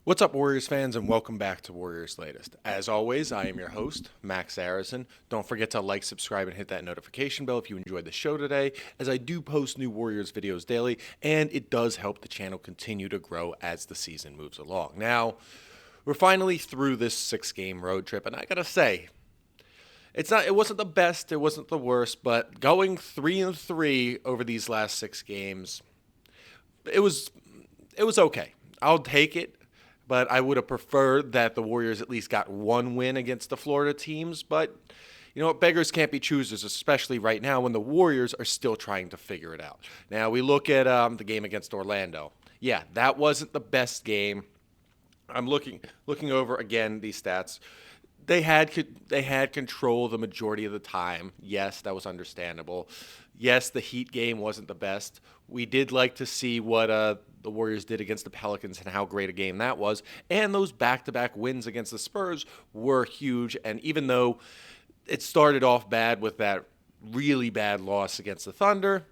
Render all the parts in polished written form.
What's up, Warriors fans, and welcome back to Warriors Latest. As always, I am your host, Max Arizin. Don't forget to like, subscribe, and hit that notification bell if you enjoyed the show today, as I do post new Warriors videos daily, and it does help the channel continue to grow as the season moves along. Now, we're finally through this 6-game road trip, and I gotta say, it wasn't the best, it wasn't the worst, but going 3-3 over these last 6 games, it was it was okay. I'll take it, but I would have preferred that the Warriors at least got one win against the Florida teams. But you know what? Beggars can't be choosers, especially right now when the Warriors are still trying to figure it out. Now, we look at the game against Orlando. Yeah, that wasn't the best game. I'm looking over again these stats. They had control the majority of the time. Yes, that was understandable. Yes, the Heat game wasn't the best. We did like to see what the Warriors did against the Pelicans and how great a game that was. And those back-to-back wins against the Spurs were huge. And even though it started off bad with that really bad loss against the Thunder,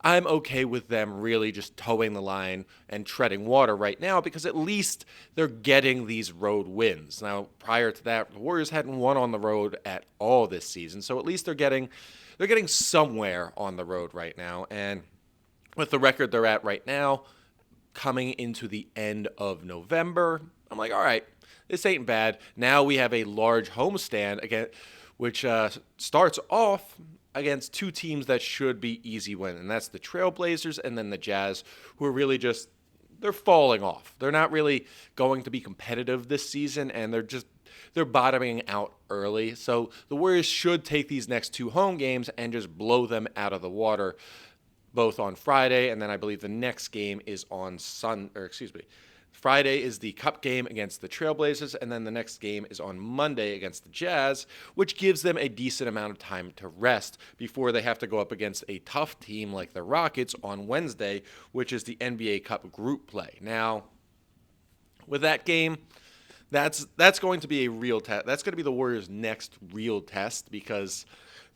I'm okay with them really just towing the line and treading water right now because at least they're getting these road wins. Now, prior to that, the Warriors hadn't won on the road at all this season, so at least they're getting somewhere on the road right now. And with the record they're at right now, coming into the end of November, I'm like, all right, this ain't bad. Now we have a large homestand again, which starts off against two teams that should be easy win, and that's the Trailblazers and then the Jazz, who are really just they're falling off. They're not really going to be competitive this season, and they're bottoming out early. So the Warriors should take these next two home games and just blow them out of the water, both on Friday, and then I believe the next game is on Friday is the Cup game against the Trailblazers, and then the next game is on Monday against the Jazz, which gives them a decent amount of time to rest before they have to go up against a tough team like the Rockets on Wednesday, which is the NBA Cup group play. Now, with that game, that's going to be a real test. That's going to be the Warriors' next real test because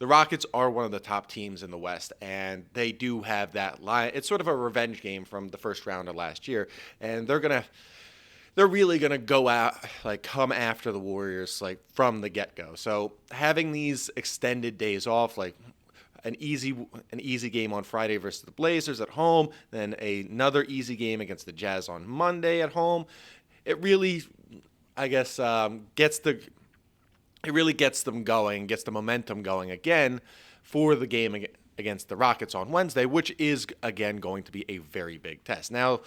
the Rockets are one of the top teams in the West, and they do have that line. It's sort of a revenge game from the first round of last year, and they're really gonna go out come after the Warriors from the get go. So having these extended days off, like an easy game on Friday versus the Blazers at home, then another easy game against the Jazz on Monday at home, it really, I guess, it really gets them going, gets the momentum going again for the game against the Rockets on Wednesday, which is, again, going to be a very big test. Now,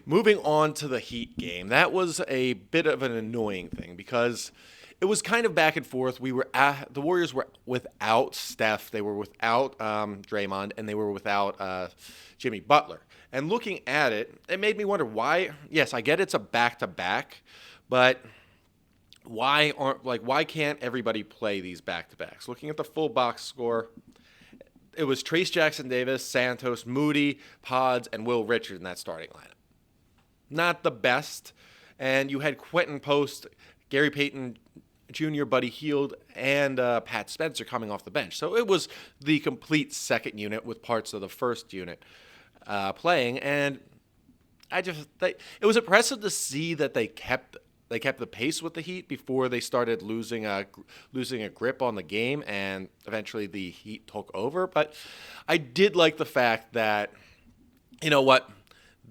moving on to the Heat game, that was a bit of an annoying thing because it was kind of back and forth. The Warriors were without Steph, they were without Draymond, and they were without Jimmy Butler. And looking at it, it made me wonder why. Yes, I get it's a back-to-back, but why can't everybody play these back-to-backs? Looking at the full box score, it was Trace Jackson Davis, Santos, Moody, Pods, and Will Richard in that starting lineup. Not the best. And you had Quentin Post, Gary Payton Jr., Buddy Hield, and Pat Spencer coming off the bench. So it was the complete second unit with parts of the first unit playing. And it was impressive to see that they kept the pace with the Heat before they started losing a grip on the game, and eventually the Heat took over. But I did like the fact that, you know what,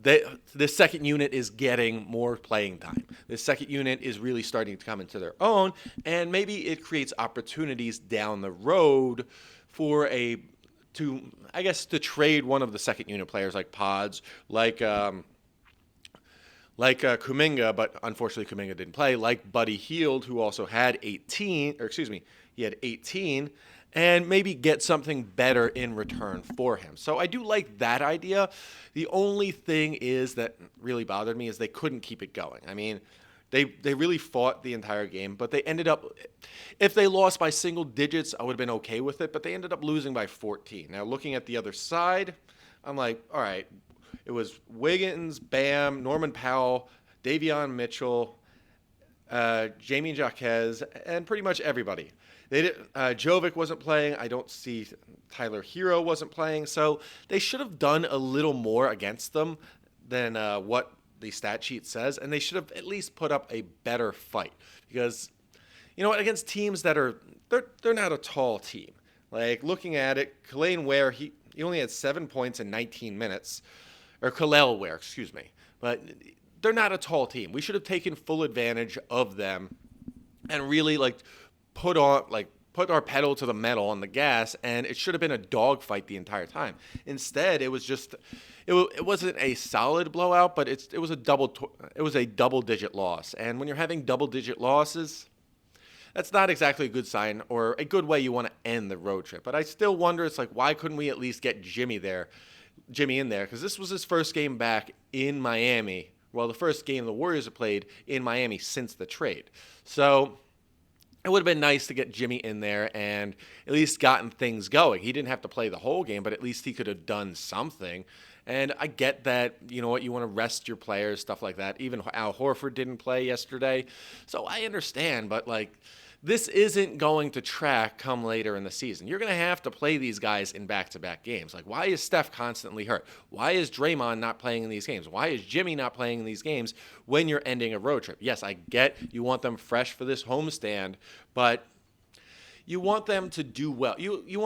the second unit is getting more playing time. The second unit is really starting to come into their own, and maybe it creates opportunities down the road for to trade one of the second unit players like Pods, like Kuminga, but unfortunately Kuminga didn't play, like Buddy Hield, who also had 18, he had 18, and maybe get something better in return for him. So I do like that idea. The only thing is that really bothered me is they couldn't keep it going. I mean, they really fought the entire game, but they ended up, if they lost by single digits, I would have been okay with it, but they ended up losing by 14. Now, looking at the other side, I'm like, all right, it was Wiggins, Bam, Norman Powell, Davion Mitchell, Jamie Jaquez, and pretty much everybody. Jovic wasn't playing. I don't see Tyler Hero wasn't playing. So they should have done a little more against them than what the stat sheet says, and they should have at least put up a better fight because, you know what, against teams that are they're not a tall team. Like looking at it, Kalane Ware, he only had 7 points in 19 minutes, or Kalel Ware, excuse me. But they're not a tall team. We should have taken full advantage of them and really put our pedal to the metal on the gas, and it should have been a dogfight the entire time. Instead, it was just it wasn't a solid blowout, but it was a double digit loss. And when you're having double digit losses, that's not exactly a good sign or a good way you want to end the road trip. But I still wonder, it's like, why couldn't we at least get Jimmy in there? Because this was his first game back in Miami. Well, the first game the Warriors have played in Miami since the trade. So it would have been nice to get Jimmy in there and at least gotten things going. He didn't have to play the whole game, but at least he could have done something. And I get that, you know what, you want to rest your players, stuff like that. Even Al Horford didn't play yesterday. So I understand, but this isn't going to track come later in the season. You're going to have to play these guys in back-to-back games. Why is Steph constantly hurt? Why is Draymond not playing in these games? Why is Jimmy not playing in these games when you're ending a road trip? Yes, I get you want them fresh for this homestand, but you want them to do well. You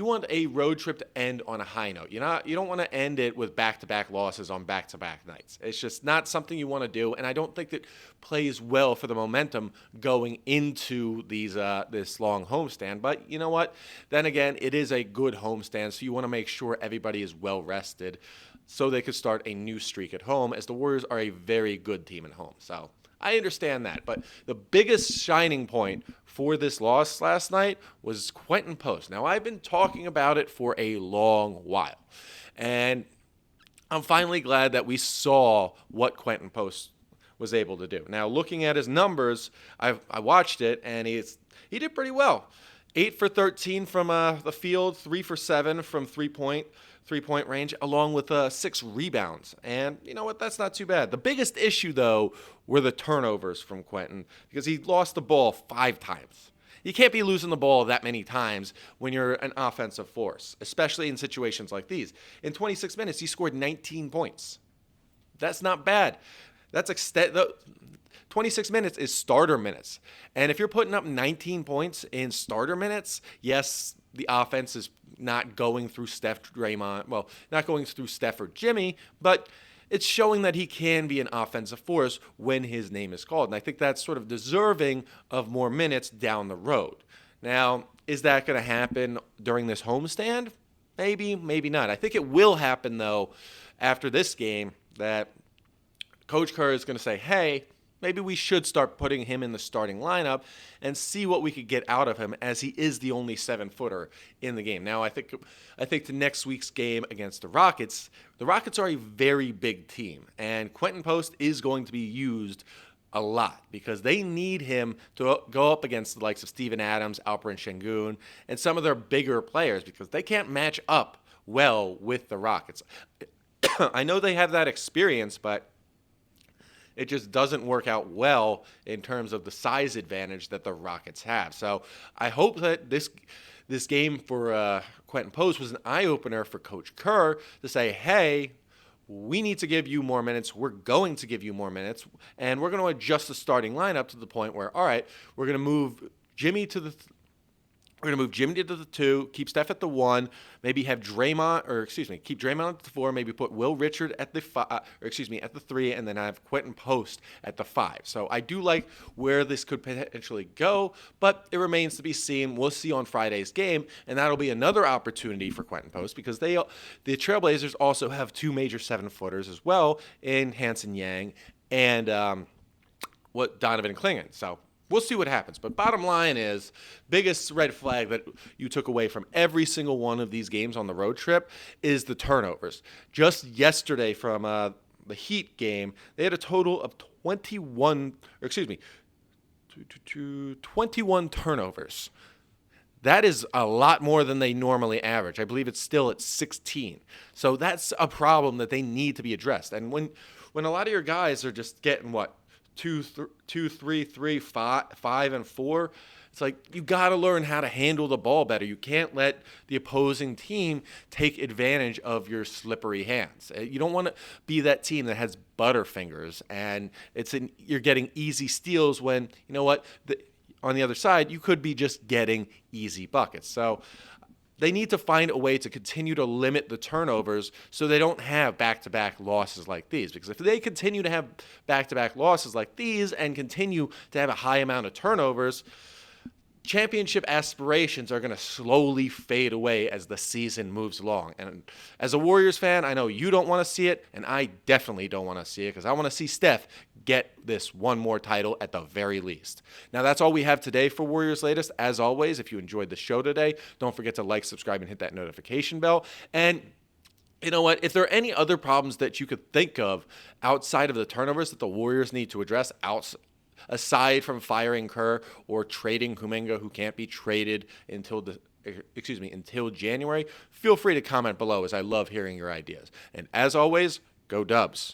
want a road trip to end on a high note. You don't want to end it with back-to-back losses on back-to-back nights. It's just not something you want to do, and I don't think that plays well for the momentum going into this long homestand. But you know what? Then again, it is a good homestand, so you want to make sure everybody is well rested so they could start a new streak at home, as the Warriors are a very good team at home. So I understand that, but the biggest shining point for this loss last night was Quentin Post. Now, I've been talking about it for a long while, and I'm finally glad that we saw what Quentin Post was able to do. Now, looking at his numbers, I watched it, and he did pretty well. 8 for 13 from the field, 3 for 7 from three-point range, along with 6 rebounds. And you know what? That's not too bad. The biggest issue, though, were the turnovers from Quentin, because he lost the ball 5 times. You can't be losing the ball that many times when you're an offensive force, especially in situations like these. In 26 minutes, he scored 19 points. That's not bad. 26 minutes is starter minutes. And if you're putting up 19 points in starter minutes, yes, the offense is not going through not going through Steph or Jimmy, but it's showing that he can be an offensive force when his name is called. And I think that's sort of deserving of more minutes down the road. Now, is that going to happen during this homestand? Maybe, maybe not. I think it will happen, though, after this game, that Coach Kerr is going to say, hey, maybe we should start putting him in the starting lineup and see what we could get out of him, as he is the only 7-footer in the game. Now, I think to next week's game against the Rockets are a very big team, and Quentin Post is going to be used a lot because they need him to go up against the likes of Steven Adams, Alperen Şengün, and some of their bigger players, because they can't match up well with the Rockets. I know they have that experience, but it just doesn't work out well in terms of the size advantage that the Rockets have. So I hope that this game for Quentin Post was an eye-opener for Coach Kerr to say, hey, we need to give you more minutes. We're going to give you more minutes, and we're going to adjust the starting lineup to the point where, all right, we're going to move Jimmy to the 2, keep Steph at the 1, maybe have keep Draymond at the 4, maybe put Will Richard at the 3, and then have Quentin Post at the 5. So I do like where this could potentially go, but it remains to be seen. We'll see on Friday's game, and that'll be another opportunity for Quentin Post, because the Trailblazers also have 2 major 7-footers as well in Hanson Yang and Donovan Clingan. So we'll see what happens. But bottom line is, biggest red flag that you took away from every single one of these games on the road trip is the turnovers. Just yesterday from the Heat game, they had a total of 21 turnovers. That is a lot more than they normally average. I believe it's still at 16. So that's a problem that they need to be addressed. And when a lot of your guys are just getting, 5 and 4. It's like you got to learn how to handle the ball better. You can't let the opposing team take advantage of your slippery hands. You don't want to be that team that has butterfingers and you're getting easy steals when, you know what, on the other side, you could be just getting easy buckets. So they need to find a way to continue to limit the turnovers so they don't have back-to-back losses like these. Because if they continue to have back-to-back losses like these and continue to have a high amount of turnovers, championship aspirations are going to slowly fade away as the season moves along. And as a Warriors fan, I know you don't want to see it, and I definitely don't want to see it because I want to see Steph get this one more title at the very least. Now, that's all we have today for Warriors Latest. As always, if you enjoyed the show today, don't forget to like, subscribe, and hit that notification bell. And you know what? If there are any other problems that you could think of outside of the turnovers that the Warriors need to address aside from firing Kerr or trading Kuminga, who can't be traded until January, feel free to comment below as I love hearing your ideas. And as always, go Dubs.